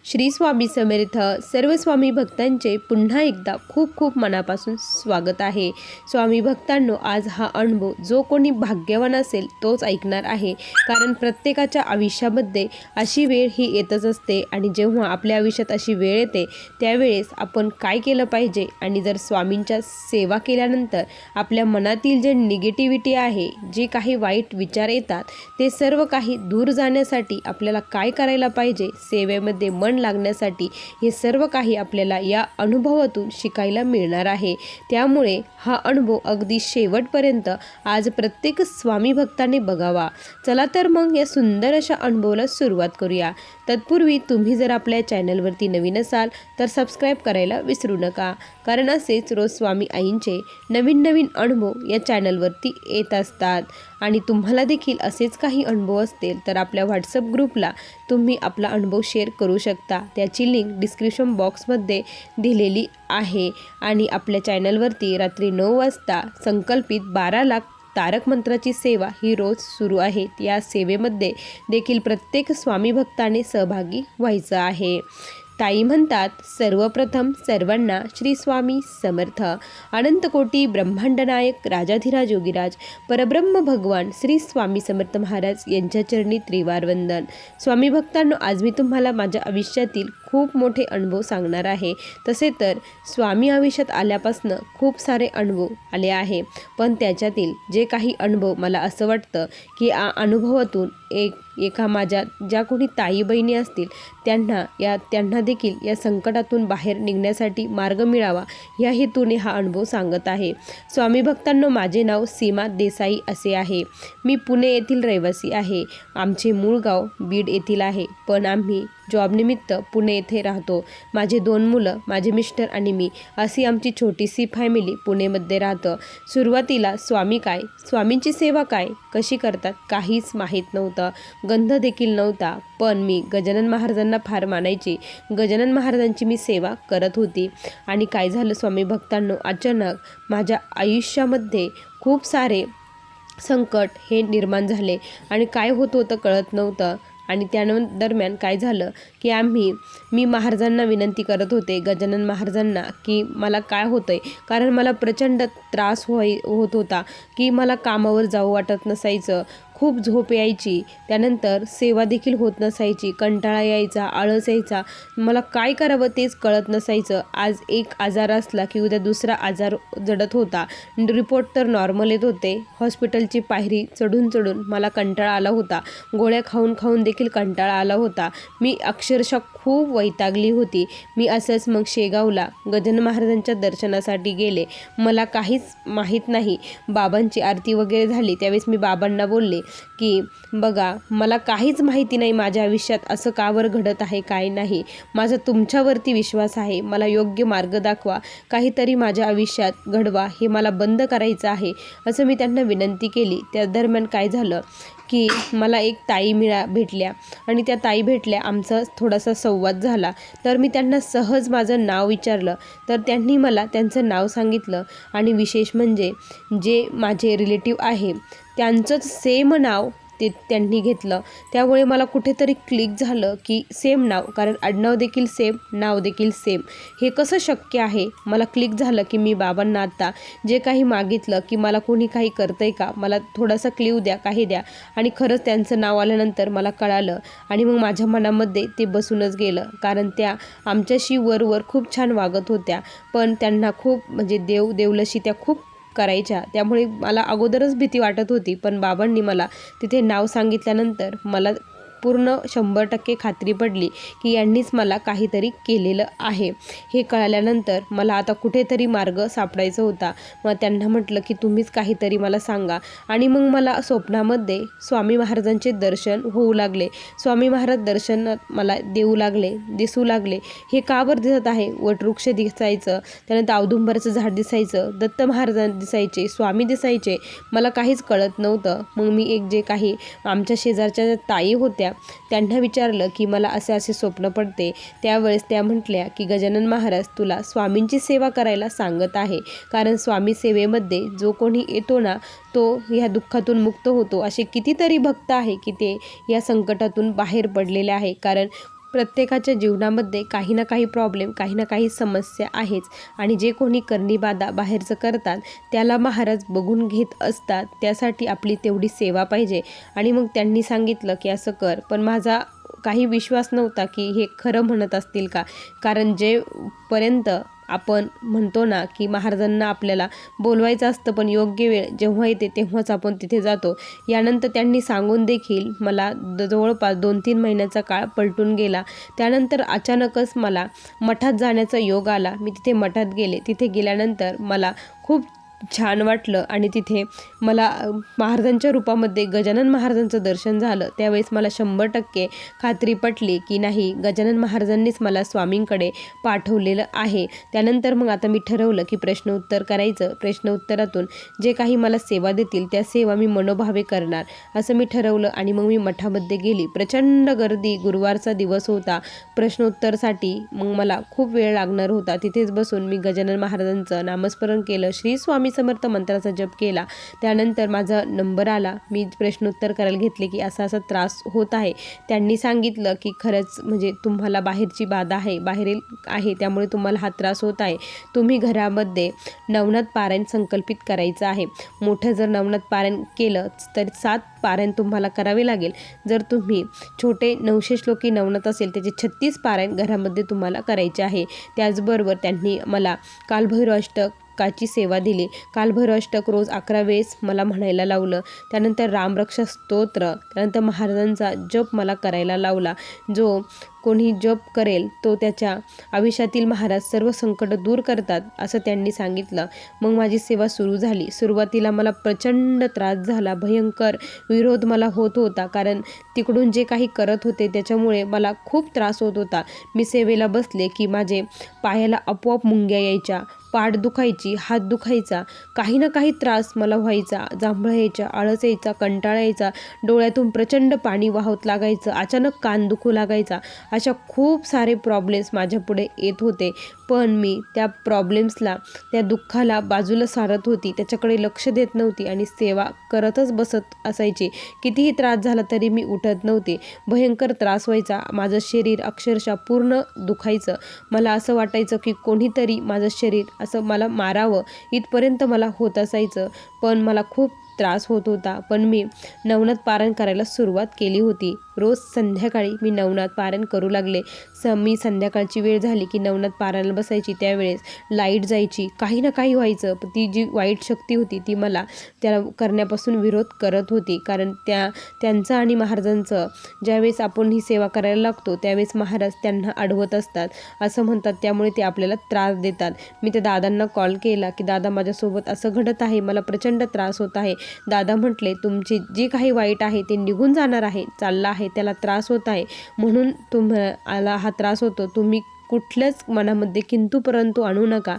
श्री स्वामी समर्थ. सर्व स्वामी भक्तांचे पुन्हा एकदा खूप खूप मनापासून स्वागत आहे. स्वामी भक्तांनो, आज हा अनुभव जो कोणी भाग्यवान असेल तोच ऐकणार आहे. कारण प्रत्येकाच्या आयुष्यामध्ये अशी वेळ ही येतच असते आणि जेव्हा आपल्या आयुष्यात अशी वेळ येते त्यावेळेस आपण काय केलं पाहिजे आणि जर स्वामींच्या सेवा केल्यानंतर आपल्या मनातील जे निगेटिव्हिटी आहे, जे काही वाईट विचार येतात ते सर्व काही दूर जाण्यासाठी आपल्याला काय करायला पाहिजे, सेवेमध्ये मन लागण्यासाठी, हे सर्व काही आपल्याला या अनुभवातून शिकायला मिळणार आहे. त्यामुळे हा अनुभव अगदी शेवटपर्यंत आज प्रत्येक स्वामी भक्ताने बघावा. चला तर मग या सुंदर अशा अनुभवाला सुरुवात करूया. तत्पूर्वी तुम्ही जर आपल्या चॅनलवरती नवीन असाल तर सबस्क्राईब करायला विसरू नका. कारण असेच रोज स्वामी आईंचे नवीन नवीन अनुभव या चॅनलवरती येत असतात. आणि तुम्हाला देखील असेच काही अनुभव असतील तर आपल्या व्हॉट्सअप ग्रुपला तुम्ही आपला अनुभव शेअर करू शकता. त्याची लिंक डिस्क्रिप्शन बॉक्समध्ये दिलेली आहे. आणि आपल्या चॅनलवरती रात्री 9 वाजता संकल्पित 12 लाख तारक मंत्राची सेवा ही रोज सुरू आहे. या सेवेमध्ये देखील प्रत्येक स्वामी भक्ताने सहभागी व्हायचं आहे. ताई म्हणतात, सर्वप्रथम सर्वांना श्री स्वामी समर्थ. अनंतकोटी ब्रह्मांड नायक राजाधिराज योगीराज परब्रह्म भगवान श्री स्वामी समर्थ महाराज यांच्या चरणी त्रिवार वंदन. स्वामी भक्तांनो, आज मी तुम्हाला माझ्या आयुष्यातील खूप मोठे अनुभव सांगणार आहे. तसे तर स्वामी आयुष्यात आल्यापासून खूप सारे अनुभव आले आहे, पण त्याच्यातील जे काही अनुभव मला असं वाटतं की या अनुभवातून एका माझ्या ज्या कोणी ताई बहिणी असतील त्यांना देखील या संकटातून बाहेर निघण्यासाठी मार्ग मिळावा या हेतूने हा अनुभव सांगत आहे. स्वामी भक्तांनो, माझे नाव सीमा देसाई असे आहे. मी पुणे येथील रहिवासी आहे. आमचे मूळ गाव बीड येथील आहे, पण आम्ही जॉबनिमित्त पुणे येथे राहतो. माझे 2 मुलं, माझे मिस्टर आणि मी, अशी आमची छोटीशी फॅमिली पुणेमध्ये राहतं. सुरुवातीला स्वामी काय, स्वामींची सेवा काय, कशी करतात काहीच माहीत नव्हतं, गंध देखील नव्हता. पण मी गजानन महाराजांना फार मानायची. गजानन महाराजांची मी सेवा करत होती. आणि काय झालं स्वामी भक्तांनो, अचानक माझ्या आयुष्यामध्ये खूप सारे संकट हे निर्माण झाले आणि काय होत होतं कळत नव्हतं. आणि त्या दरम्यान काय झालं की मी महाराजांना विनंती करत होते, गजानन महाराजांना, की मला काय होतंय. कारण मला प्रचंड त्रास होत होता की मला कामावर जाऊ वाटत नसायचं, खूप झोप यायची, त्यानंतर सेवा देखील होत नसायची, कंटाळा यायचा, आळस यायचा, मला काय करावं तेच कळत नसायचं. आज एक आजार असला की उद्या दुसरा आजार जडत होता. रिपोर्ट तर नॉर्मल येत होते. हॉस्पिटलची पायरी चढून चढून मला कंटाळा आला होता. गोळ्या खाऊन खाऊन देखील कंटाळा आला होता. मी अक्षरशः खूप वैतागली होती. मी असंच मग शेगावला गजानन महाराजांच्या दर्शनासाठी गेले. मला काहीच माहीत नाही. बाबांची आरती वगैरे झाली त्यावेळेस मी बाबांना बोलले की बघा, मला काहीच माहिती नाही माझ्या आयुष्यात असं का बरं घडत आहे, काय नाही. माझा तुमच्यावरती विश्वास आहे. मला योग्य मार्ग दाखवा, काहीतरी माझ्या आयुष्यात घडवा, हे मला बंद करायचं आहे, असं मी त्यांना विनंती केली. त्या दरम्यान काय झालं की मला एक ताई भेटल्या आणि त्या ताई भेटल्या. आमचा थोडासा संवाद झाला. तर मी त्यांना सहज माझं नाव विचारलं तर त्यांनी मला त्यांचं नाव सांगितलं. आणि विशेष म्हणजे जे माझे रिलेटिव्ह आहे त्यांचंच सेम नाव त्यांनी घेतलं. त्यामुळे मला कुठेतरी क्लिक झालं की सेम नाव, कारण आडनाव देखील सेम, नाव देखील सेम, हे कसं शक्य आहे. मला क्लिक झालं की मी बाबांना आत्ता जे काही मागितलं की मला कोणी काही करतंय का, मला थोडासा क्ल्यू द्या, काही द्या. आणि खरंच त्यांचं नाव आल्यानंतर मला कळालं आणि मग माझ्या मनामध्ये ते बसूनच गेलं. कारण त्या आमच्याशी वरवर खूप छान वागत होत्या, पण त्यांना खूप म्हणजे देवलशी त्या खूप करायच्या. त्यामुळे मला अगोदरच भीती वाटत होती. पण बाबांनी मला तिथे नाव सांगितल्यानंतर मला पूर्ण 100% खात्री पडली की यांनीच मला काहीतरी केलेलं आहे. हे कळाल्यानंतर मला आता कुठेतरी मार्ग सापडायचा होता. मग त्यांना म्हटलं की तुम्हीच काहीतरी मला सांगा. आणि मग मला स्वप्नामध्ये स्वामी महाराजांचे दर्शन होऊ लागले. स्वामी महाराज दर्शनात मला दिसू लागले. हे का बरं दिसत आहे, वटवृक्ष दिसायचं, त्यानंतर औदुंबराचं झाड दिसायचं, दत्त महाराज दिसायचे, स्वामी दिसायचे, मला काहीच कळत नव्हतं. मग मी एक जे काही आमच्या शेजारच्या ताई होत्या त्यांना विचारलं की मला असे असे स्वप्न पडते. त्यावेळेस त्या म्हटल्या की गजानन महाराज तुला स्वामींची सेवा करायला सांगत आहे. कारण स्वामी सेवेमध्ये जो कोणी येतो ना तो ह्या दुःखातून मुक्त होतो. असे कितीतरी भक्त आहे की ते या संकटातून बाहेर पडलेले आहे. कारण प्रत्येकाच्या जीवनामध्ये काही ना काही प्रॉब्लेम, काही ना काही समस्या आहेच आणि जे कोणी करणी बाधा बाहेरचं करतात त्याला महाराज बघून घेत असतात. त्यासाठी आपली तेवढी सेवा पाहिजे. आणि मग त्यांनी सांगितलं की असं कर, पण माझा काही विश्वास नव्हता की हे खरं म्हणत असतील का. कारण जेपर्यंत आपण म्हणतो ना की महाराजांना आपल्याला बोलवायचं असतं, पण योग्य वेळ जेव्हा येते तेव्हाच आपण तिथे जातो. यानंतर त्यांनी सांगून देखील मला जवळपास 2-3 महिन्याचा काळ पलटून गेला. त्यानंतर अचानकच मला मठात जाण्याचा योग आला. मी तिथे मठात गेले. तिथे गेल्यानंतर मला खूप छान वाटलं आणि तिथे मला महाराजांच्या रूपामध्ये गजानन महाराजांचं दर्शन झालं. त्यावेळेस मला 100% खात्री पटली की नाही, गजानन महाराजांनीच मला स्वामींकडे पाठवलेलं आहे. त्यानंतर मग आता मी ठरवलं की प्रश्नोत्तर करायचं. प्रश्नोत्तरातून जे काही मला सेवा देतील त्या सेवा मी मनोभावे करणार असं मी ठरवलं. आणि मग मी मठामध्ये गेली. प्रचंड गर्दी, गुरुवारचा दिवस होता. प्रश्नोत्तरसाठी मग मला खूप वेळ लागणार होता. तिथेच बसून मी गजानन महाराजांचं नामस्मरण केलं, श्री स्वामी समर्थ मंत्राचा जप केला. त्यानंतर माझा नंबर आला. मी प्रश्नोत्तर करायला घेतले की असा असा त्रास होत आहे. त्यांनी सांगितलं की खरंच म्हणजे तुम्हाला बाहेरची बाधा आहे, बाहेरील आहे, त्यामुळे तुम्हाला हा त्रास होत आहे. तुम्ही घरामध्ये नवनाथ पारायण संकल्पित करायचं आहे. मोठं जर नवनाथ पारायण केलं तर 7 पारायण तुम्हाला करावे लागेल. जर तुम्ही छोटे 900 श्लोकी नवनाथ असेल त्याचे 36 पारायण घरामध्ये तुम्हाला करायचे आहे. त्याचबरोबर त्यांनी मला कालभैरव अष्टकाची सेवा दिली. कालभैरव अष्टक रोज 11 वेळेस मला म्हणायला लावलं. त्यानंतर रामरक्षा स्तोत्र, त्यानंतर महाराजांचा जप मला करायला लावला. जो कोणी जप करेल तो त्याच्या आयुष्यातील महाराज सर्व संकट दूर करतात असं त्यांनी सांगितलं. मग माझी सेवा सुरू झाली. सुरुवातीला मला प्रचंड त्रास झाला. भयंकर विरोध मला होत होता. कारण तिकडून जे काही करत होते त्याच्यामुळे मला खूप त्रास होत होता. मी सेवेला बसले की माझे पायाला आपोआप मुंग्या यायच्या, पाठ दुखायची, हात दुखायचा, काही ना काही त्रास मला व्हायचा. जांभळं यायच्या, आळस यायचा, कंटाळा यायचा, डोळ्यातून प्रचंड पाणी वाहत लागायचं, अचानक कान दुखू लागायचा. अशा खूप सारे प्रॉब्लेम्स माझ्यापुढे येत होते. पण मी त्या प्रॉब्लेम्सला, त्या दुःखाला बाजूला सारत होती, त्याच्याकडे लक्ष देत नव्हती आणि सेवा करतच बसत असायची. कितीही त्रास झाला तरी मी उठत नव्हते. भयंकर त्रास व्हायचा. माझं शरीर अक्षरशः पूर्ण दुखायचं. मला असं वाटायचं की कोणीतरी माझं शरीर असं मला मारावं इथपर्यंत मला होत असायचं. पण मला खूप त्रास होत होता. पण मी नवनाथ पारायण करायला सुरुवात केली होती. रोज संध्याकाळी मी नवनाथ पारायण करू लागले. मी संध्याकाळची वेळ झाली की नवनाथ पारायणाला बसायची. त्यावेळेस लाईट जायची, काही ना काही व्हायचं. ती जी वाईट शक्ती होती ती मला त्या करण्यापासून विरोध करत होती. कारण त्यांचं आणि महाराजांचं ज्यावेळेस आपण ही सेवा करायला लागतो त्यावेळेस महाराज त्यांना अडवत असतात असं म्हणतात. त्यामुळे ते आपल्याला त्रास देतात. मी त्या दादांना कॉल केला की दादा, माझ्यासोबत असं घडत आहे, मला प्रचंड त्रास होत आहे. दादा म्हटले, तुमची जे काही वाईट आहे ते निघून जाणार आहे, चालला आहे, त्याला त्रास होत आहे म्हणून तुम्हाला हा त्रास होतो. तुम्ही कुठल्याच मनामध्ये किंतु परंतु आणू नका.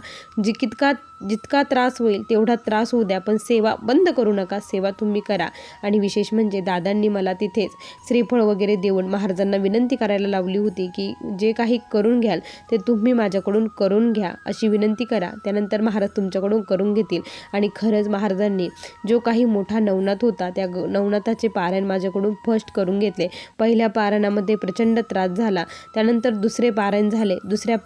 जितका त्रास होईल तेवढा त्रास होऊ द्या, पण सेवा बंद करू नका. सेवा तुम्ही करा. आणि विशेष म्हणजे दादांनी मला तिथेच श्रीफळ वगैरे देऊन महाराजांना विनंती करायला लावली होती की जे काही करून घ्याल ते तुम्ही माझ्याकडून करून घ्या, अशी विनंती करा. त्यानंतर महाराज तुमच्याकडून करून घेतील. आणि खरंच महाराजांनी जो काही मोठा नवनाथ होता त्या नवनाथाचे पारायण माझ्याकडून फर्स्ट करून घेतले. पहिल्या पारायणामध्ये प्रचंड त्रास झाला. त्यानंतर दुसरे पारायण झाले. दुसऱ्या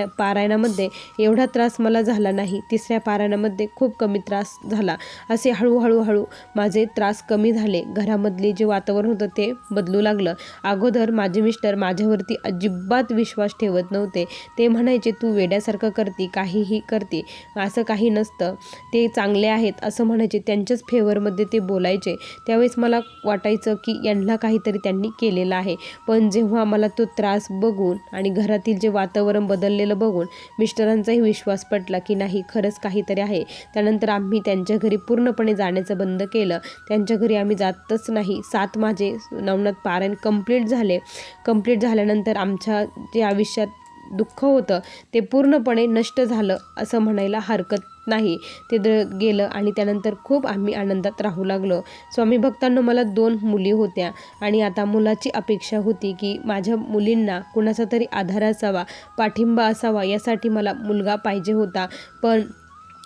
पारायणामध्ये एवढा त्रास मला झाला नाही. तिसऱ्या पारायणामध्ये खूप कमी त्रास झाला. असे हळूहळू माझे त्रास कमी झाले. घरामधले जे वातावरण होतं ते बदलू लागलं. अगोदर माझे मिस्टर माझ्यावरती अजिबात विश्वास ठेवत नव्हते. ते म्हणायचे, तू वेड्यासारखं करते, काहीही करते, असं काही नसतं, ते चांगले आहेत असं म्हणायचे. त्यांच्याच फेवरमध्ये ते बोलायचे. त्यावेळेस मला वाटायचं की यांना काहीतरी त्यांनी केलेलं आहे. पण जेव्हा मला तो त्रास बघून आणि घरातील जे वातावरण बदललेलं बघून मिस्टरांचाही विश्वास पटला की नाही, खरंच काहीतरी आहे. त्यानंतर आम्ही त्यांच्या घरी पूर्णपणे जाण्याचं बंद केलं. त्यांच्या घरी आम्ही जातच नाही. 7 माझे नवनाथ पारायण कंप्लीट झाले. कंप्लीट झाल्यानंतर आमच्या जे आयुष्यात दुःख होतं ते पूर्णपणे नष्ट झालं असं म्हणायला हरकत नाही. ते गेलं आणि त्यानंतर खूप आम्ही आनंदात राहू लागलो. स्वामी भक्तांनो, मला 2 मुली होत्या आणि आता मुलाची अपेक्षा होती की माझ्या मुलींना कुणाचा तरी आधार असावा, पाठिंबा असावा, यासाठी मला मुलगा पाहिजे होता. पण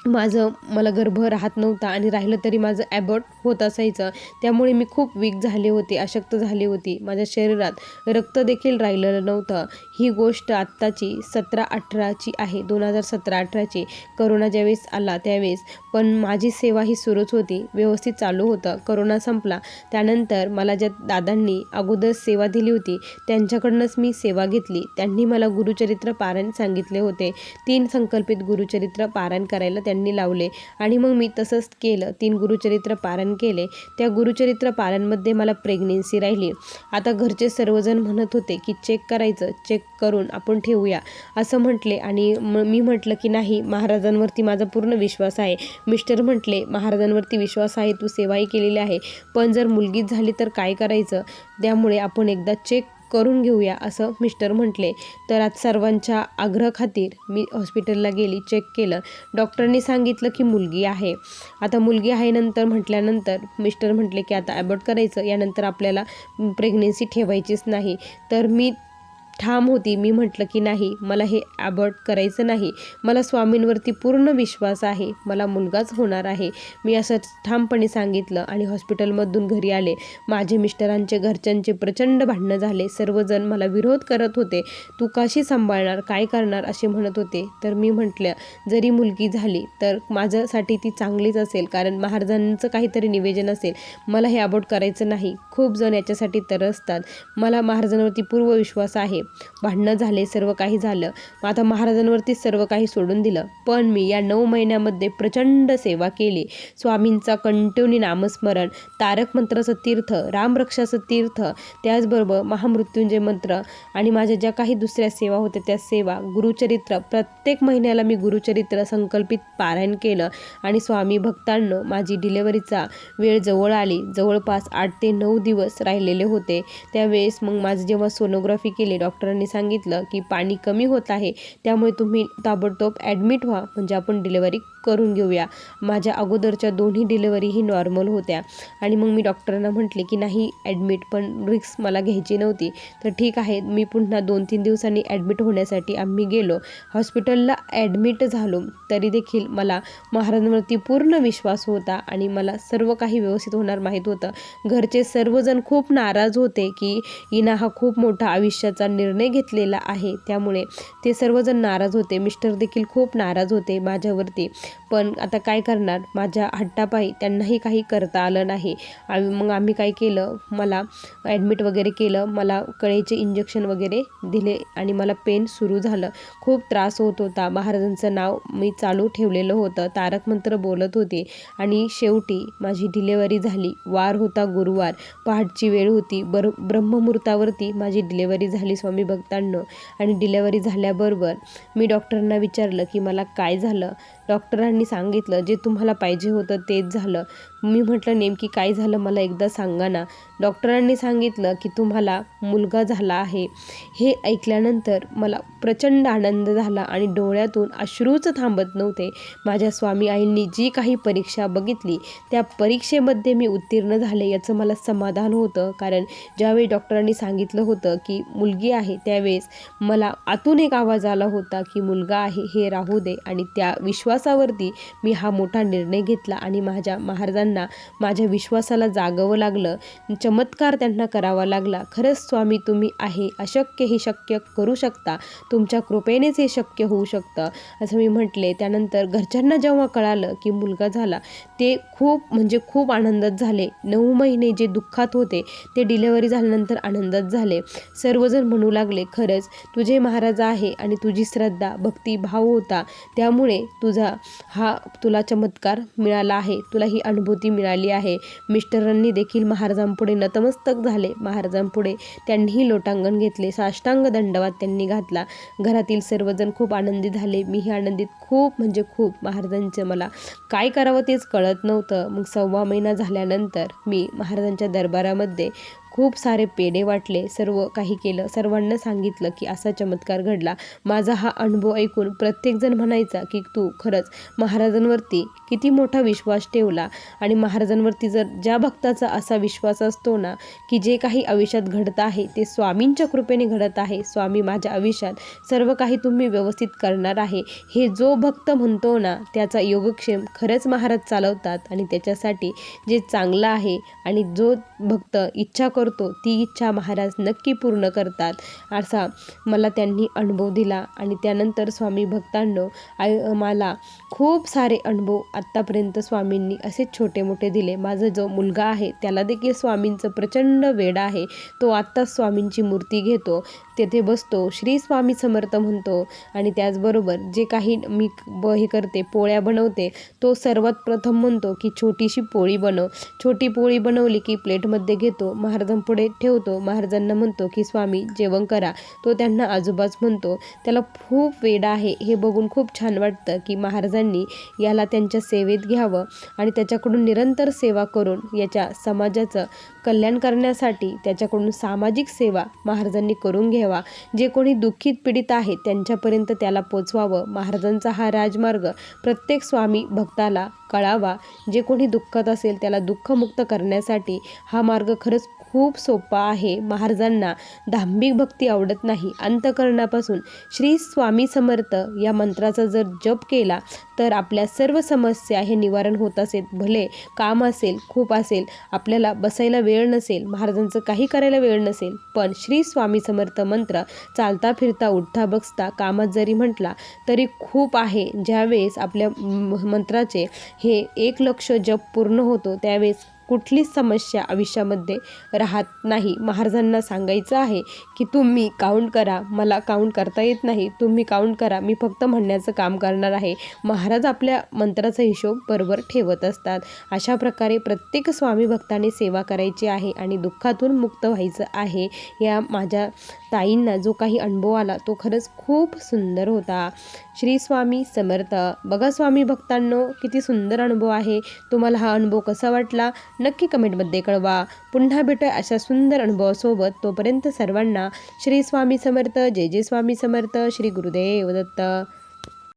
मला गर्भ राहत नव्हता आणि राहिलं तरी माझं ॲबॉर्ट होत असायचं. त्यामुळे मी खूप वीक झाले होते, अशक्त झाली होती. माझ्या शरीरात रक्त देखील राहिलेलं नव्हतं. ही गोष्ट आत्ताची 17-18ची आहे, 2017-18ची. करोना ज्यावेळेस आला त्यावेळेस. पण माझी सेवा ही सुरूच होती, व्यवस्थित चालू होतं. करोना संपला त्यानंतर मला ज्या दादांनी अगोदर सेवा दिली होती त्यांच्याकडूनच मी सेवा घेतली. त्यांनी मला गुरुचरित्र पारायण सांगितले होते. 3 संकल्पित गुरुचरित्र पारायण करायला त्यांनी लावले आणि मग मी तसंच केलं. 3 गुरुचरित्र पारायण केले. त्या गुरुचरित्र पारायणमध्ये मला प्रेग्नेन्सी राहिली. आता घरचे सर्वजण म्हणत होते की चेक करायचं, चेक करून आपण ठेवूया असं म्हटले आणि मी म्हटलं की नाही, महाराजांवरती माझा पूर्ण विश्वास आहे. मिस्टर म्हटले महाराजांवरती विश्वास आहे, तू सेवाही केलेली आहे, पण जर मुलगीच झाली तर काय करायचं, त्यामुळे आपण एकदा चेक करून घेऊया असं मिस्टर म्हटले. तर आज सर्वांच्या आग्रहाखातीर मी हॉस्पिटलला गेली, चेक केलं. डॉक्टरांनी सांगितलं की मुलगी आहे. आता मुलगी आहे नंतर म्हटल्यानंतर मिस्टर म्हटले की आता ॲबॉर्ट करायचं, यानंतर आपल्याला प्रेग्नेन्सी ठेवायचीच नाही. तर मी ठाम होती. मी म्हटलं की नाही, मला हे ॲबॉर्ट करायचं नाही. मला स्वामींवरती पूर्ण विश्वास आहे, मला मुलगाच होणार आहे. मी असं ठामपणे सांगितलं आणि हॉस्पिटलमधून घरी आले. माझे मिस्टरांचे घरच्यांचे प्रचंड भांडणं झाले. सर्वजण मला विरोध करत होते. तू कशी सांभाळणार, काय करणार असे म्हणत होते. तर मी म्हटलं जरी मुलगी झाली तर माझ्यासाठी ती चांगलीच असेल, कारण महाराजांचं काहीतरी निवेदन असेल. मला हे ॲबॉर्ट करायचं नाही. खूप जण याच्यासाठी तरसतात. मला महाराजांवरती पूर्ण विश्वास आहे. भांडणं झाले, सर्व काही झालं. आता महाराजांवरतीच सर्व काही सोडून दिलं. पण मी या 9 महिन्यामध्ये प्रचंड सेवा केली. स्वामींचा कंटिन्यू नामस्मरण, तारक मंत्राचं तीर्थ, रामरक्षाचं तीर्थ, त्याचबरोबर महामृत्युंजय मंत्र आणि माझ्या ज्या काही दुसऱ्या सेवा होत्या त्या सेवा, गुरुचरित्र, प्रत्येक महिन्याला मी गुरुचरित्र संकल्पित पारायण केलं. आणि स्वामी भक्तांनो, माझी डिलेवरीचा वेळ जवळ आली. जवळपास 8 ते 9 दिवस राहिलेले होते. त्यावेळेस मग माझं जेव्हा सोनोग्राफी केली, डॉक्टरांनी सांगितलं की पाणी कमी होत आहे, त्यामुळे तुम्ही ताबडतोब ॲडमिट व्हा, म्हणजे आपण डिलेवरी करून घेऊया. माझ्या अगोदरच्या 2ही डिलेवरीही नॉर्मल होत्या आणि मग मी डॉक्टरांना म्हटले की नाही ॲडमिट, पण रिस्क मला घ्यायची नव्हती. तर ठीक आहे, मी पुन्हा 2-3 दिवसांनी ॲडमिट होण्यासाठी आम्ही गेलो. हॉस्पिटलला ॲडमिट झालो. तरी देखील मला महाराजांवरती पूर्ण विश्वास होता आणि मला सर्व काही व्यवस्थित होणार माहीत होतं. घरचे सर्वजण खूप नाराज होते की हिना हा खूप मोठा आयुष्याचा निर्णय घेतलेला आहे, त्यामुळे ते सर्वजण नाराज होते. मिस्टर देखील खूप नाराज होते माझ्यावरती. पण आता काय करणार, माझ्या हट्टापायी त्यांनाही काही करता आलं नाही. मग आम्ही काय केलं, मला ॲडमिट वगैरे केलं. मला कळेचे इंजेक्शन वगैरे दिले आणि मला पेन सुरू झालं. खूप त्रास होत होता. महाराजांचं नाव मी चालू ठेवलेलं होतं, तारक मंत्र बोलत होते आणि शेवटी माझी डिलेवरी झाली. वार होता गुरुवार, पहाटची वेळ होती. ब्रह्ममुहूर्तावरती माझी डिलेवरी झाली स्वामी भक्तांनो. आणि डिलेवरी झाल्याबरोबर मी डॉक्टरांना विचारलं की मला काय झालं. डॉक्टरांनी सांगितलं जे तुम्हाला पाहिजे होतं तेच झालं. मी म्हटलं नेमकी काय झालं, मला एकदा सांगा ना. डॉक्टरांनी सांगितलं की तुम्हाला मुलगा झाला आहे. हे ऐकल्यानंतर मला प्रचंड आनंद झाला आणि डोळ्यातून अश्रूच थांबत नव्हते. माझ्या स्वामी आईंनी जी काही परीक्षा बघितली त्या परीक्षेमध्ये मी उत्तीर्ण झाले याचं मला समाधान होतं. कारण ज्यावेळी डॉक्टरांनी सांगितलं होतं की मुलगी आहे, त्यावेळेस मला आतून एक आवाज आला होता की मुलगा आहे हे राहू दे. आणि त्या विश्वासावरती मी हा मोठा निर्णय घेतला आणि माझ्या महाराजांना माझ्या विश्वासाला जागवं लागलं. चमत्कार त्यांना करावा लागला. खरंच स्वामी तुम्ही आहे, अशक्य हे शक्य करू शकता, तुमच्या कृपेनेच हे शक्य होऊ शकतं असं मी म्हटले. त्यानंतर घरच्यांना जेव्हा कळालं की मुलगा झाला, ते खूप आनंदात झाले. 9 महिने जे दुःखात होते ते डिलेवरी झाल्यानंतर आनंदात झाले. सर्वजण म्हणू लागले खरंच तुझे महाराज आहे आणि तुझी श्रद्धा, भक्ती, भाव होता, त्यामुळे तुला चमत्कार मिळाला आहे, तुला ही अनुभूती मिळाली आहे. मिस्टरांनी देखील महाराजांपुढे नतमस्तक झाले. महाराजांपुढे त्यांनीही लोटांगण घेतले, साष्टांग दंडवत त्यांनी घातला. घरातील सर्वजण खूप आनंदित झाले. मीही आनंदित खूप. महाराजांचं मला काय करावं तेच कळत नव्हतं. मग 1.25 महिना झाल्यानंतर मी महाराजांच्या दरबारामध्ये खूप सारे पेढे वाटले, सर्व काही केलं. सर्वांना सांगितलं की असा चमत्कार घडला. माझा हा अनुभव ऐकून प्रत्येकजण म्हणायचा की तू खरंच महाराजांवरती किती मोठा विश्वास ठेवला. आणि महाराजांवरती जर ज्या भक्ताचा असा विश्वास असतो ना की जे काही आयुष्यात घडत आहे ते स्वामींच्या कृपेने घडत आहे, स्वामी माझ्या आयुष्यात सर्व काही तुम्ही व्यवस्थित करणार आहे, हे जो भक्त म्हणतो ना त्याचा योगक्षेम खरंच महाराज चालवतात. आणि त्याच्यासाठी जे चांगलं आहे आणि जो भक्त इच्छा करतो ती इच्छा महाराज नक्की पूर्ण करतात, असा मला त्यांनी अनुभव दिला. आणि त्यानंतर स्वामी भक्तांनो मला खूप सारे अनुभव आत्तापर्यंत स्वामींनी असे छोटे मोठे दिले. माझा जो मुलगा आहे त्याला देखील स्वामींचं प्रचंड वेड आहे. तो आत्ताच स्वामींची मूर्ती घेतो, तेथे बसतो, श्री स्वामी समर्थ म्हणतो. आणि त्याचबरोबर जे काही मी हे करते, पोळ्या बनवते, तो सर्वात प्रथम म्हणतो की छोटीशी पोळी बनव. छोटी पोळी बनवली की प्लेटमध्ये घेतो, महाराजांपुढे ठेवतो, महाराजांना म्हणतो की स्वामी जेवण करा. तो त्यांना आजोबाच म्हणतो. त्याला खूप वेड आहे. हे बघून खूप छान वाटतं की महाराजांनी याला त्यांच्या सेवेत घ्यावं आणि त्याच्याकडून निरंतर सेवा करून याच्या समाजाचं कल्याण करण्यासाठी त्याच्याकडून सामाजिक सेवा महाराजांनी करून घ्यावा. जे कोणी दुःखित पीडित आहे त्यांच्यापर्यंत त्याला पोचवावं. महाराजांचा हा राजमार्ग प्रत्येक स्वामी भक्ताला कळावा. जे कोणी दुःखात असेल त्याला दुःखमुक्त करण्यासाठी हा मार्ग खरंच खूप सोपा आहे. महाराजांना दांभिक भक्ती आवडत नाही. अंतःकरणापासून श्री स्वामी समर्थ या मंत्राचा जर जप केला तर आपल्या सर्व समस्या हे निवारण होत असेल. भले काम असेल, खूप असेल, आपल्याला बसायला वेळ नसेल, महाराजांचं काही करायला वेळ नसेल, पण श्री स्वामी समर्थ मंत्र चालता फिरता उठता बसता कामात जरी म्हटला तरी खूप आहे. ज्यावेळेस आपल्या मंत्राचे हे 1 लक्ष जप पूर्ण होतो त्यावेळेस कुठलीच समस्या आयुष्यामध्ये राहत नाही. महाराजांना सांगायचं आहे की तुम्ही काउंट करा, मला काउंट करता येत नाही, तुम्ही काउंट करा, मी फक्त म्हणण्याचं काम करणार आहे. महाराज आपल्या मंत्राचा हिशोब बरोबर ठेवत असतात. अशा प्रकारे प्रत्येक स्वामी भक्ताने सेवा करायची आहे आणि दुःखातून मुक्त व्हायचं आहे. या माझ्या ताईंना जो काही अनुभव आला तो खरंच खूप सुंदर होता. श्री स्वामी समर्थ. बघा स्वामी भक्तांनो किती सुंदर अनुभव आहे. तुम्हाला हा अनुभव कसा वाटला नक्की कमेंटमध्ये कळवा. पुन्हा भेटूया अशा सुंदर अनुभवासोबत. तोपर्यंत सर्वांना श्री स्वामी समर्थ. जय जय स्वामी समर्थ. श्री गुरुदेव दत्त.